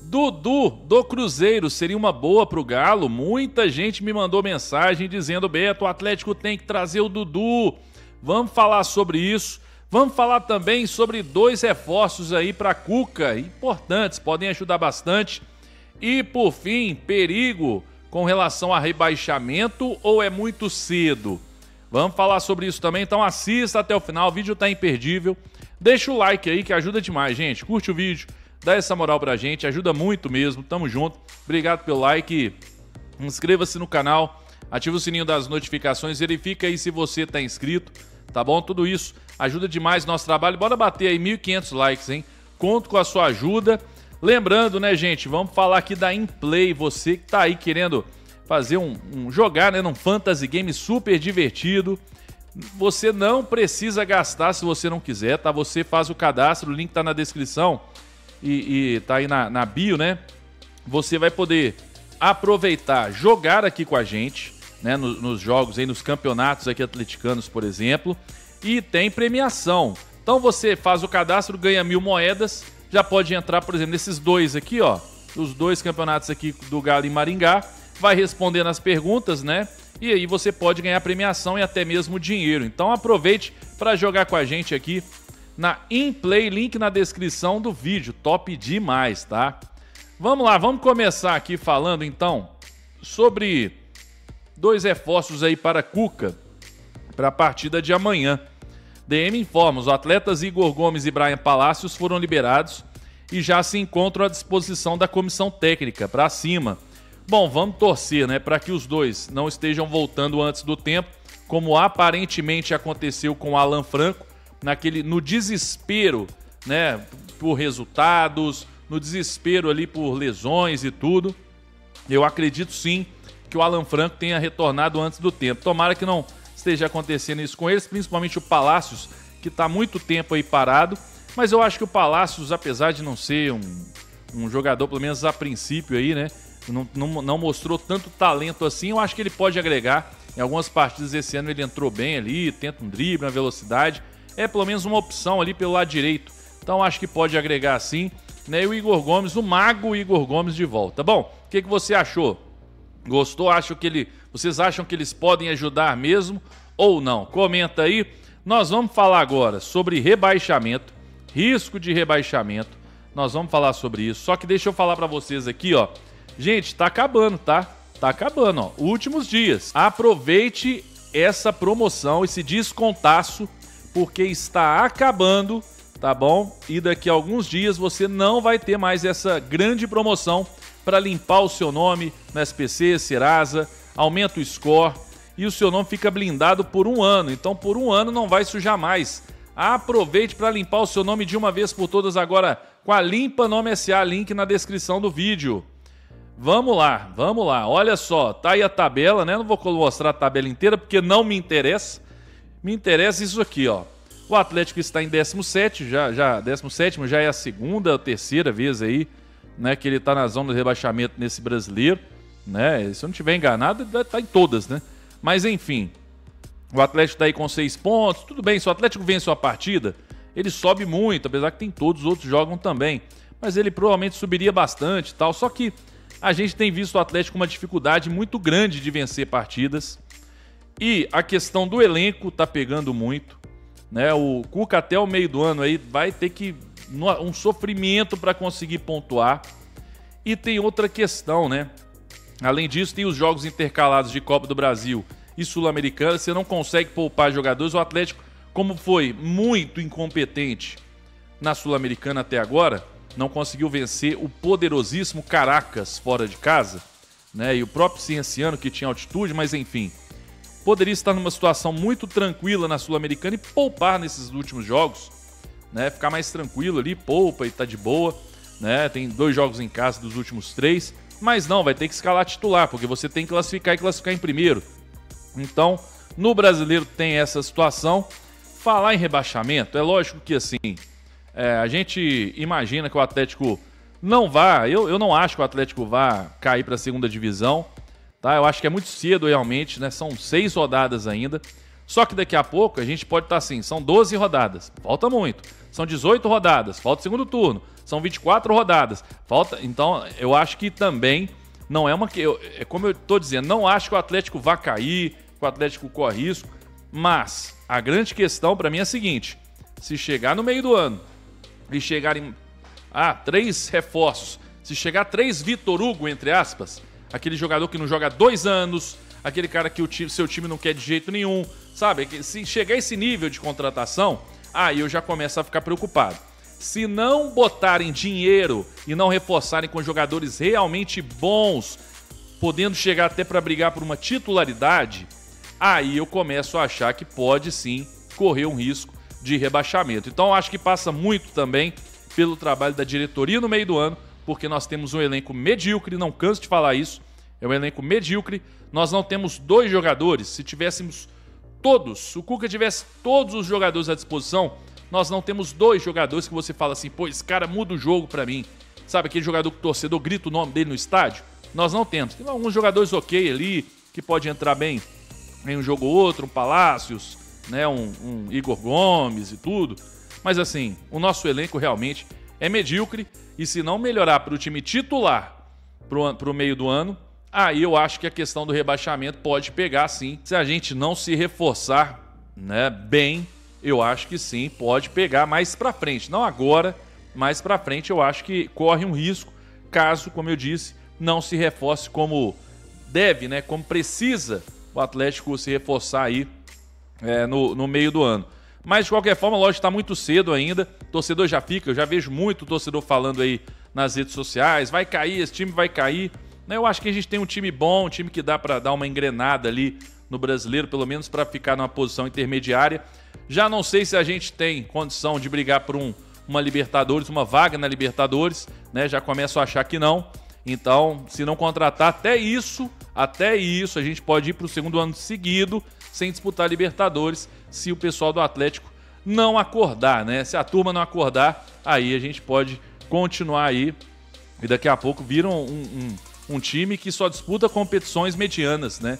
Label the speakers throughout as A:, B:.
A: Dudu do Cruzeiro seria uma boa pro Galo. Muita gente me mandou mensagem dizendo: Beto, o Atlético tem que trazer o Dudu. Vamos falar sobre isso. Vamos falar também sobre 2 reforços aí para Cuca, importantes, podem ajudar bastante. E por fim, perigo com relação a rebaixamento ou é muito cedo? Vamos falar sobre isso também, então assista até o final, o vídeo tá imperdível. Deixa o like aí que ajuda demais, gente. Curte o vídeo, dá essa moral pra gente, ajuda muito mesmo, tamo junto. Obrigado pelo like, inscreva-se no canal, ativa o sininho das notificações, verifica aí se você tá inscrito, tá bom? Tudo isso ajuda demais o nosso trabalho. Bora bater aí 1.500 likes, hein? Conto com a sua ajuda. Lembrando, né, gente, vamos falar aqui da Inplay. Você que tá aí querendo fazer jogar, né, num fantasy game super divertido. Você não precisa gastar se você não quiser, tá? Você faz o cadastro, o link tá na descrição e tá aí na bio, né? Você vai poder aproveitar, jogar aqui com a gente, né, nos jogos aí, nos campeonatos aqui atleticanos, por exemplo. E tem premiação. Então você faz o cadastro, ganha 1.000 moedas, já pode entrar, por exemplo, nesses 2 aqui, ó, os 2 campeonatos aqui do Galo em Maringá, vai respondendo as perguntas, né? E aí você pode ganhar premiação e até mesmo dinheiro. Então aproveite para jogar com a gente aqui na Inplay, link na descrição do vídeo, top demais, tá? Vamos lá, vamos começar aqui falando então sobre 2 reforços aí para Cuca, para a partida de amanhã. DM informa, os atletas Igor Gomes e Brian Palacios foram liberados e já se encontram à disposição da comissão técnica para cima. Bom, vamos torcer, né, para que os 2 não estejam voltando antes do tempo, como aparentemente aconteceu com o Alan Franco, no desespero, né, por resultados, no desespero ali por lesões e tudo. Eu acredito sim que o Alan Franco tenha retornado antes do tempo. Tomara que não esteja acontecendo isso com eles, principalmente o Palacios, que está há muito tempo aí parado, mas eu acho que o Palacios, apesar de não ser um jogador, pelo menos a princípio aí, né, não mostrou tanto talento assim, eu acho que ele pode agregar. Em algumas partidas esse ano ele entrou bem ali, tenta um drible na velocidade, é pelo menos uma opção ali pelo lado direito, então acho que pode agregar sim, né, e o Igor Gomes, o mago Igor Gomes de volta. Bom, o que você achou? Gostou? Vocês acham que eles podem ajudar mesmo ou não? Comenta aí. Nós vamos falar agora sobre rebaixamento, risco de rebaixamento. Nós vamos falar sobre isso. Só que deixa eu falar para vocês aqui, ó. Gente, tá acabando, tá? Tá acabando, ó. Últimos dias. Aproveite essa promoção, esse descontaço, porque está acabando, tá bom? E daqui a alguns dias você não vai ter mais essa grande promoção para limpar o seu nome no SPC, Serasa, aumenta o score e o seu nome fica blindado por 1 ano. Então, por 1 ano não vai sujar mais. Aproveite para limpar o seu nome de uma vez por todas agora com a Limpa Nome SA, link na descrição do vídeo. Vamos lá. Olha só, tá aí a tabela, né? Não vou mostrar a tabela inteira porque não me interessa. Me interessa isso aqui, ó. O Atlético está em 17º, 17º, já é a segunda ou terceira vez aí, né, que ele tá na zona do rebaixamento nesse brasileiro, né? Se eu não estiver enganado, ele tá em todas, né? Mas enfim, o Atlético tá aí com 6 pontos, tudo bem, se o Atlético vence uma partida, ele sobe muito, apesar que tem todos os outros jogam também, mas ele provavelmente subiria bastante e tal, só que a gente tem visto o Atlético com uma dificuldade muito grande de vencer partidas, e a questão do elenco tá pegando muito, né? O Cuca até o meio do ano aí vai ter que um sofrimento para conseguir pontuar. E tem outra questão, né? Além disso, tem os jogos intercalados de Copa do Brasil e Sul-Americana. Você não consegue poupar jogadores. O Atlético, como foi muito incompetente na Sul-Americana até agora, não conseguiu vencer o poderosíssimo Caracas fora de casa, né? E o próprio Cienciano, que tinha altitude, mas enfim, poderia estar numa situação muito tranquila na Sul-Americana e poupar nesses últimos jogos, né, ficar mais tranquilo ali, poupa e tá de boa, né? Tem 2 jogos em casa dos últimos 3, mas não, vai ter que escalar titular, porque você tem que classificar e classificar em primeiro. Então, no brasileiro tem essa situação. Falar em rebaixamento, é lógico que assim, a gente imagina que o Atlético não vá, eu não acho que o Atlético vá cair para a segunda divisão, tá? Eu acho que é muito cedo realmente, né? São 6 rodadas ainda. Só que daqui a pouco a gente pode estar assim, são 12 rodadas, falta muito. São 18 rodadas, falta o segundo turno. São 24 rodadas. Falta, então, eu acho que também não é uma... É como eu estou dizendo, não acho que o Atlético vá cair, que o Atlético corre risco, mas a grande questão para mim é a seguinte: se chegar no meio do ano e chegarem 3 reforços, se chegar 3 Vitor Hugo, entre aspas, aquele jogador que não joga há 2 anos, aquele cara que seu time não quer de jeito nenhum, sabe? Se chegar a esse nível de contratação, aí eu já começo a ficar preocupado. Se não botarem dinheiro e não reforçarem com jogadores realmente bons, podendo chegar até para brigar por uma titularidade, aí eu começo a achar que pode sim correr um risco de rebaixamento. Então eu acho que passa muito também pelo trabalho da diretoria no meio do ano, porque nós temos um elenco medíocre, não canso de falar isso, é um elenco medíocre. Nós não temos 2 jogadores. Se tivéssemos todos, se o Cuca tivesse todos os jogadores à disposição, nós não temos 2 jogadores que você fala assim, pô, esse cara muda o jogo pra mim. Sabe aquele jogador que o torcedor grita o nome dele no estádio? Nós não temos. Tem alguns jogadores ok ali, que pode entrar bem em um jogo ou outro, um Palácios, né, um Igor Gomes e tudo. Mas assim, o nosso elenco realmente é medíocre, e se não melhorar para o time titular pro meio do ano, aí eu acho que a questão do rebaixamento pode pegar sim. Se a gente não se reforçar, né, bem, eu acho que sim, pode pegar mais pra frente. Não agora, mais pra frente eu acho que corre um risco, caso, como eu disse, não se reforce como deve, né, como precisa o Atlético se reforçar aí no meio do ano. Mas de qualquer forma, lógico, está muito cedo ainda. O torcedor já fica, eu já vejo muito torcedor falando aí nas redes sociais, vai cair, esse time vai cair. Eu acho que a gente tem um time bom, um time que dá para dar uma engrenada ali no Brasileiro, pelo menos para ficar numa posição intermediária. Já não sei se a gente tem condição de brigar por uma Libertadores, uma vaga na Libertadores, né? Já começo a achar que não. Então, se não contratar até isso, a gente pode ir para o segundo ano seguido sem disputar a Libertadores, se o pessoal do Atlético não acordar, né? Se a turma não acordar, aí a gente pode continuar aí e daqui a pouco vira um time que só disputa competições medianas, né?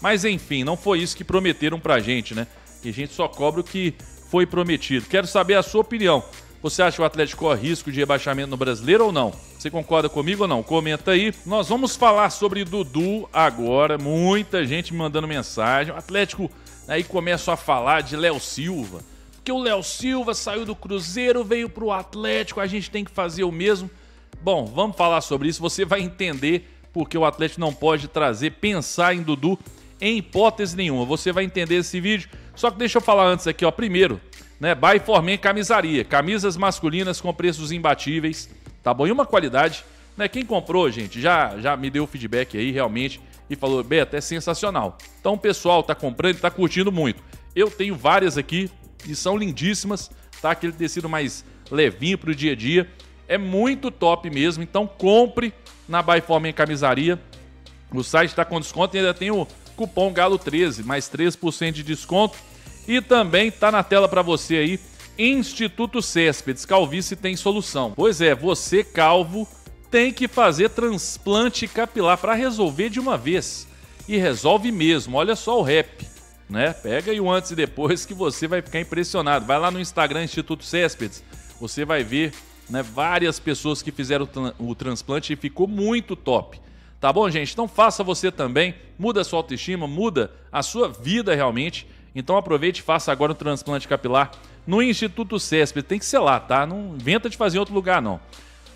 A: Mas enfim, não foi isso que prometeram pra gente, né? E a gente só cobra o que foi prometido. Quero saber a sua opinião. Você acha que o Atlético corre risco de rebaixamento no Brasileiro ou não? Você concorda comigo ou não? Comenta aí. Nós vamos falar sobre Dudu agora. Muita gente me mandando mensagem. O Atlético aí começa a falar de Léo Silva. Porque o Léo Silva saiu do Cruzeiro, veio pro Atlético, a gente tem que fazer o mesmo. Bom, vamos falar sobre isso. Você vai entender porque o Atlético não pode pensar em Dudu em hipótese nenhuma. Você vai entender esse vídeo. Só que deixa eu falar antes aqui, ó. Primeiro, né, By Formen Camisaria. Camisas masculinas com preços imbatíveis, tá bom? E uma qualidade, né? Quem comprou, gente, já me deu feedback aí, realmente, e falou, Beto, é sensacional. Então o pessoal tá comprando e tá curtindo muito. Eu tenho várias aqui e são lindíssimas, tá? Aquele tecido mais levinho pro dia a dia. É muito top mesmo, então compre na By Formen Camisaria. O site tá com desconto e ainda tem o cupom GALO13, mais 3% de desconto. E também tá na tela para você aí, Instituto Céspedes, calvície tem solução. Pois é, você calvo tem que fazer transplante capilar para resolver de uma vez. E resolve mesmo, olha só o rap, né? Pega aí o antes e depois que você vai ficar impressionado. Vai lá no Instagram Instituto Céspedes, você vai ver, né, várias pessoas que fizeram o transplante e ficou muito top. Tá bom, gente? Então faça você também, muda a sua autoestima, muda a sua vida realmente. Então aproveite e faça agora um transplante capilar no Instituto Céspedes. Tem que ser lá, tá? Não inventa de fazer em outro lugar, não.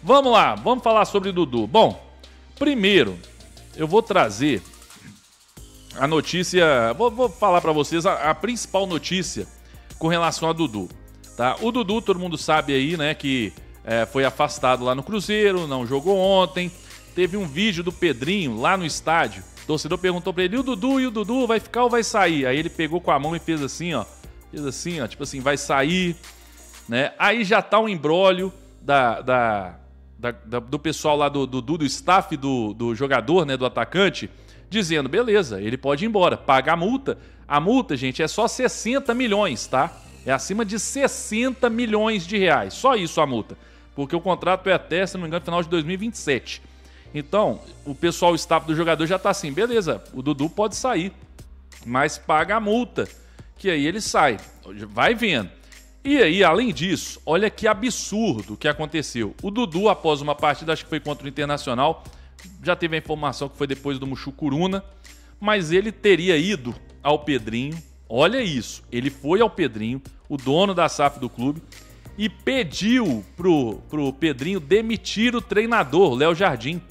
A: Vamos lá, vamos falar sobre Dudu. Bom, primeiro eu vou trazer a notícia, vou falar para vocês a principal notícia com relação a Dudu, tá? O Dudu, todo mundo sabe aí, né, que foi afastado lá no Cruzeiro, não jogou ontem. Teve um vídeo do Pedrinho lá no estádio. O torcedor perguntou pra ele, e o Dudu vai ficar ou vai sair? Aí ele pegou com a mão e fez assim, ó. Fez assim, ó, tipo assim, vai sair, né? Aí já tá um imbróglio do pessoal lá do staff do jogador, né, do atacante, dizendo, beleza, ele pode ir embora, paga a multa. A multa, gente, é só 60 milhões, tá? É acima de 60 milhões de reais. Só isso a multa. Porque o contrato é até, se não me engano, final de 2027. Então, o pessoal, o staff do jogador já tá assim, beleza, o Dudu pode sair, mas paga a multa, que aí ele sai, vai vendo. E aí, além disso, olha que absurdo que aconteceu. O Dudu, após uma partida, acho que foi contra o Internacional, já teve a informação que foi depois do Muxucuruna, mas ele teria ido ao Pedrinho, olha isso, ele foi ao Pedrinho, o dono da SAF do clube, e pediu pro Pedrinho demitir o treinador, Léo Jardim.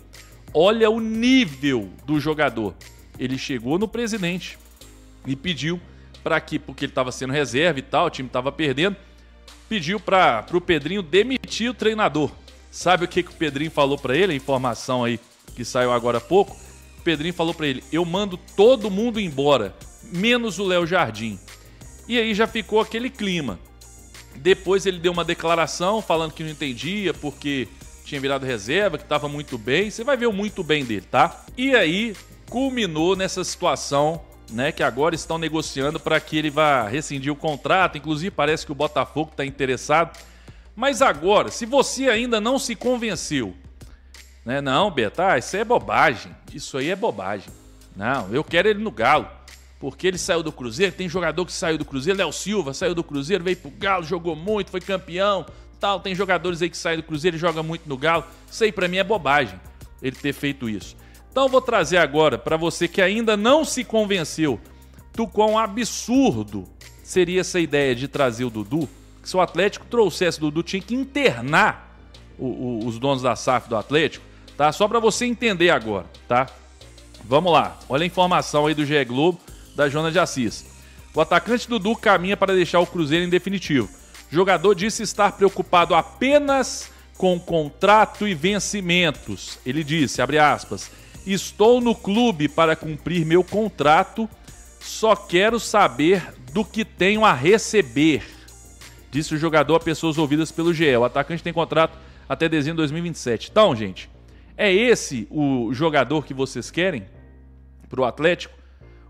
A: Olha o nível do jogador. Ele chegou no presidente e pediu para que, porque ele estava sendo reserva e tal, o time estava perdendo, pediu para o Pedrinho demitir o treinador. Sabe o que o Pedrinho falou para ele? A informação aí que saiu agora há pouco. O Pedrinho falou para ele: eu mando todo mundo embora, menos o Léo Jardim. E aí já ficou aquele clima. Depois ele deu uma declaração falando que não entendia porque tinha virado reserva, que estava muito bem. Você vai ver o muito bem dele, tá? E aí culminou nessa situação, né, que agora estão negociando para que ele vá rescindir o contrato. Inclusive parece que o Botafogo está interessado. Mas agora, se você ainda não se convenceu, né, não, Beto, isso é bobagem. Isso aí é bobagem. Não, eu quero ele no Galo. Porque ele saiu do Cruzeiro, tem jogador que saiu do Cruzeiro, Léo Silva saiu do Cruzeiro, veio pro Galo, jogou muito, foi campeão, tal. Tem jogadores aí que saem do Cruzeiro e jogam muito no Galo. Isso aí pra mim é bobagem, ele ter feito isso. Então eu vou trazer agora pra você que ainda não se convenceu do quão absurdo seria essa ideia de trazer o Dudu. Que se o Atlético trouxesse o Dudu, tinha que internar os donos da SAF do Atlético, tá? Só pra você entender agora, tá? Vamos lá, olha a informação aí do GE Globo, da Joana de Assis. O atacante Dudu caminha para deixar o Cruzeiro em definitivo. O jogador disse estar preocupado apenas com contrato e vencimentos. Ele disse, abre aspas, estou no clube para cumprir meu contrato, só quero saber do que tenho a receber, disse o jogador a pessoas ouvidas pelo GE. O atacante tem contrato até dezembro de 2027. Então, gente, é esse o jogador que vocês querem pro Atlético?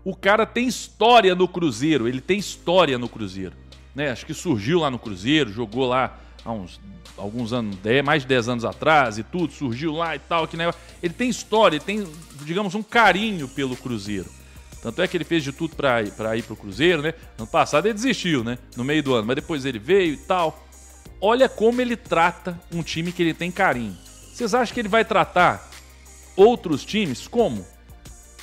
A: O cara tem história no Cruzeiro, ele tem história no Cruzeiro, né? Acho que surgiu lá no Cruzeiro, jogou lá há alguns anos, mais de 10 anos atrás e tudo, surgiu lá e tal. Ele tem história, ele tem, digamos, um carinho pelo Cruzeiro. Tanto é que ele fez de tudo para ir pro Cruzeiro, né? Ano passado ele desistiu, né? No meio do ano, mas depois ele veio e tal. Olha como ele trata um time que ele tem carinho. Vocês acham que ele vai tratar outros times como?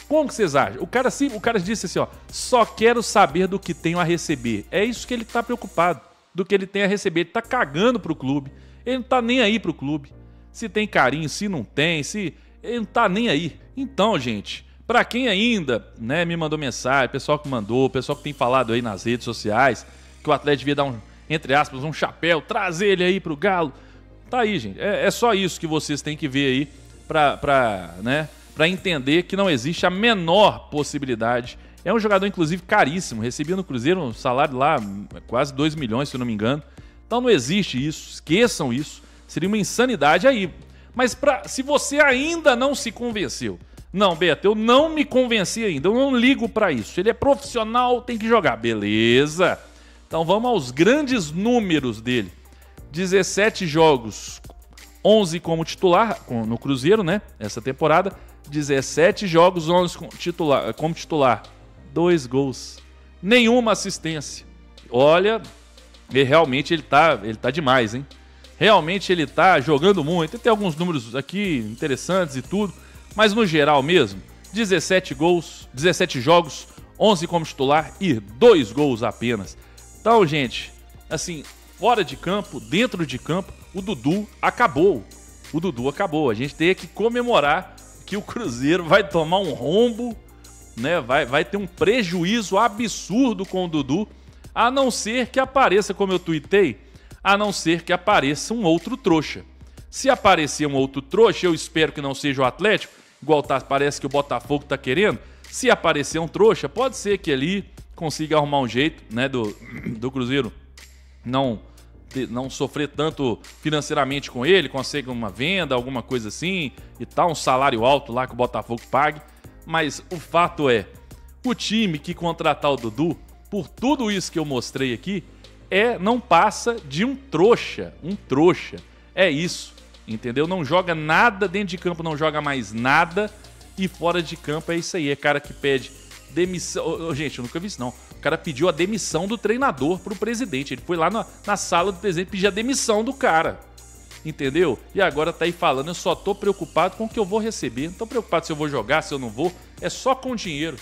A: Como que vocês acham? O cara disse assim, ó, só quero saber do que tenho a receber. É isso que ele tá preocupado, do que ele tem a receber. Ele tá cagando pro clube, ele não tá nem aí pro clube. Se tem carinho, se não tem, ele não tá nem aí. Então, gente, pra quem ainda, né, me mandou mensagem, pessoal que mandou, pessoal que tem falado aí nas redes sociais, que o Atlético devia dar entre aspas, um chapéu, trazer ele aí pro Galo. Tá aí, gente. É só isso que vocês têm que ver aí pra entender que não existe a menor possibilidade. É um jogador, inclusive, caríssimo. Recebia no Cruzeiro um salário lá, quase 2 milhões, se eu não me engano. Então não existe isso. Esqueçam isso. Seria uma insanidade aí. Mas se você ainda não se convenceu, não, Beto, eu não me convenci ainda. Eu não ligo pra isso. Ele é profissional, tem que jogar. Beleza. Então vamos aos grandes números dele. 17 jogos, 11 como titular, no Cruzeiro, né? Essa temporada. 17 jogos, 11 como titular. 2 gols. Nenhuma assistência. Olha, realmente ele tá demais, hein? Realmente ele tá jogando muito. Tem alguns números aqui interessantes e tudo. Mas no geral mesmo, 17 gols, 17 jogos, 11 como titular e 2 gols apenas. Então, gente, assim, fora de campo, dentro de campo, o Dudu acabou. O Dudu acabou. A gente tem que comemorar que o Cruzeiro vai tomar um rombo, né? Vai ter um prejuízo absurdo com o Dudu, a não ser que apareça, como eu tuitei, a não ser que apareça um outro trouxa. Se aparecer um outro trouxa, eu espero que não seja o Atlético, igual parece que o Botafogo tá querendo. Se aparecer um trouxa, pode ser que ali consiga arrumar um jeito, né, do Cruzeiro não sofrer tanto financeiramente com ele, consegue uma venda, alguma coisa assim e tal, um salário alto lá que o Botafogo pague. Mas o fato é, o time que contratar o Dudu, por tudo isso que eu mostrei aqui, não passa de um trouxa. É isso, entendeu? Não joga nada dentro de campo, não joga mais nada, e fora de campo é isso aí, é cara que pede demissão. Gente, eu nunca vi isso não. O cara pediu a demissão do treinador pro presidente. Ele foi lá na sala do presidente pedir a demissão do cara. Entendeu? E agora tá aí falando, eu só tô preocupado com o que eu vou receber. Não tô preocupado se eu vou jogar, se eu não vou. É só com dinheiro.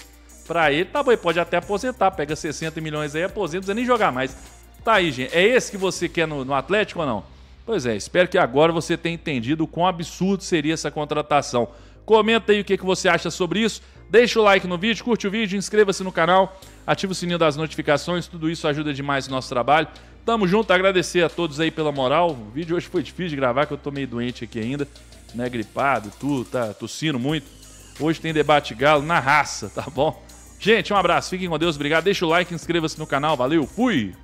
A: Pra ele, tá bom, ele pode até aposentar. Pega 60 milhões aí, aposenta, não precisa nem jogar mais. Tá aí, gente. É esse que você quer no Atlético ou não? Pois é, espero que agora você tenha entendido o quão absurdo seria essa contratação. Comenta aí o que você acha sobre isso. Deixa o like no vídeo, curte o vídeo, inscreva-se no canal, ativa o sininho das notificações, tudo isso ajuda demais o nosso trabalho. Tamo junto, agradecer a todos aí pela moral. O vídeo hoje foi difícil de gravar, que eu tô meio doente aqui ainda, né, gripado, tudo, tá tossindo muito. Hoje tem debate galo na raça, tá bom? Gente, um abraço, fiquem com Deus, obrigado, deixa o like, inscreva-se no canal, valeu, fui!